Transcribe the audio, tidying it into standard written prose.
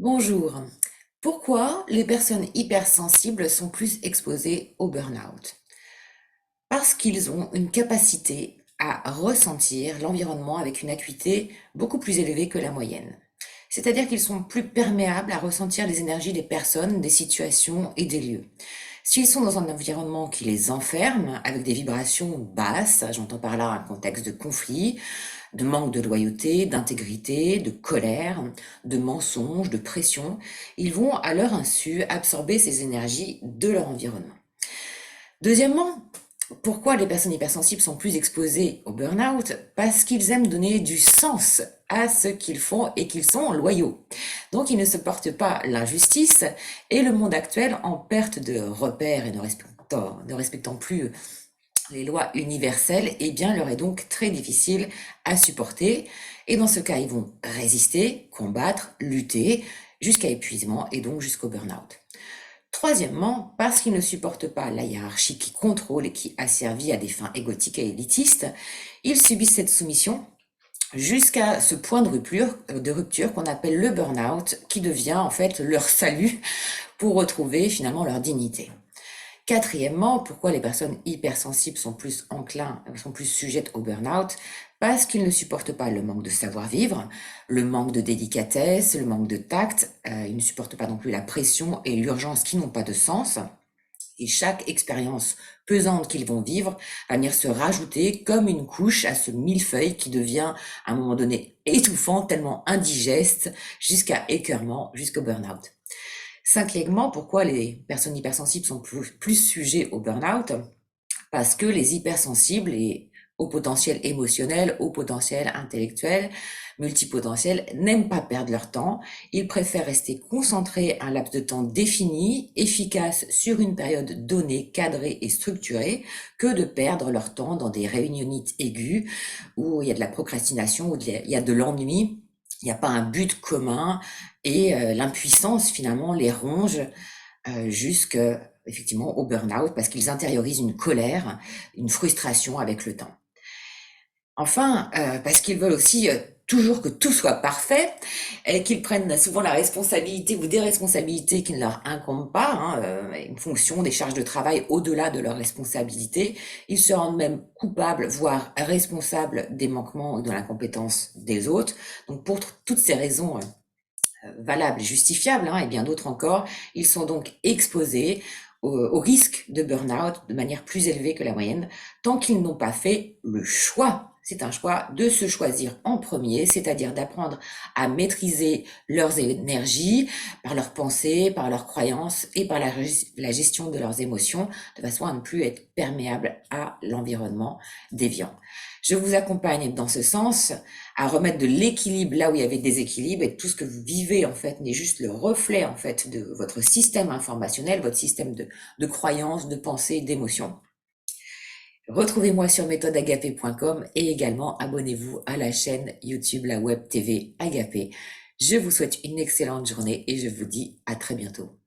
Bonjour. Pourquoi les personnes hypersensibles sont plus exposées au burn-out? Parce qu'ils ont une capacité à ressentir l'environnement avec une acuité beaucoup plus élevée que la moyenne. C'est-à-dire qu'ils sont plus perméables à ressentir les énergies des personnes, des situations et des lieux. S'ils sont dans un environnement qui les enferme, avec des vibrations basses, j'entends par là un contexte de conflit, de manque de loyauté, d'intégrité, de colère, de mensonges, de pression, ils vont à leur insu absorber ces énergies de leur environnement. Deuxièmement, pourquoi les personnes hypersensibles sont plus exposées au burn-out? Parce qu'ils aiment donner du sens à ce qu'ils font et qu'ils sont loyaux. Donc ils ne supportent pas l'injustice et le monde actuel en perte de repères et ne respectant plus les lois universelles, eh bien, leur est donc très difficile à supporter. Et dans ce cas, ils vont résister, combattre, lutter jusqu'à épuisement et donc jusqu'au burn-out. Troisièmement, parce qu'ils ne supportent pas la hiérarchie qui contrôle et qui asservit à des fins égotiques et élitistes, ils subissent cette soumission jusqu'à ce point de rupture qu'on appelle le burn-out, qui devient en fait leur salut pour retrouver finalement leur dignité. Quatrièmement, pourquoi les personnes hypersensibles sont plus sujettes au burn-out? Parce qu'ils ne supportent pas le manque de savoir-vivre, le manque de délicatesse, le manque de tact. Ils ne supportent pas non plus la pression et l'urgence qui n'ont pas de sens. Et chaque expérience pesante qu'ils vont vivre va venir se rajouter comme une couche à ce millefeuille qui devient à un moment donné étouffant, tellement indigeste, jusqu'à écœurement, jusqu'au burn-out. Cinquièmement, pourquoi les personnes hypersensibles sont plus sujets au burn-out? Parce que les hypersensibles et au potentiel émotionnel, au potentiel intellectuel, multipotentiel, n'aiment pas perdre leur temps. Ils préfèrent rester concentrés un laps de temps défini, efficace sur une période donnée, cadrée et structurée, que de perdre leur temps dans des réunionites aiguës où il y a de la procrastination, où il y a de l'ennui, il n'y a pas un but commun et l'impuissance finalement les ronge jusque effectivement au burn-out parce qu'ils intériorisent une colère, une frustration avec le temps. Enfin, parce qu'ils veulent aussi toujours que tout soit parfait et qu'ils prennent souvent la responsabilité ou des responsabilités qui ne leur incombent pas, hein, une fonction, des charges de travail au-delà de leurs responsabilités. Ils se rendent même coupables, voire responsables des manquements ou de l'incompétence des autres. Donc pour toutes ces raisons valables et justifiables, hein, et bien d'autres encore, ils sont donc exposés au risque de burn-out de manière plus élevée que la moyenne, tant qu'ils n'ont pas fait le choix. C'est un choix de se choisir en premier, c'est-à-dire d'apprendre à maîtriser leurs énergies par leurs pensées, par leurs croyances et par la gestion de leurs émotions, de façon à ne plus être perméable à l'environnement déviant. Je vous accompagne dans ce sens à remettre de l'équilibre là où il y avait des déséquilibre et tout ce que vous vivez en fait n'est juste le reflet en fait de votre système informationnel, votre système de croyances, de pensées, d'émotions. Retrouvez-moi sur méthodeagapé.com et également abonnez-vous à la chaîne YouTube, la web TV Agapé. Je vous souhaite une excellente journée et je vous dis à très bientôt.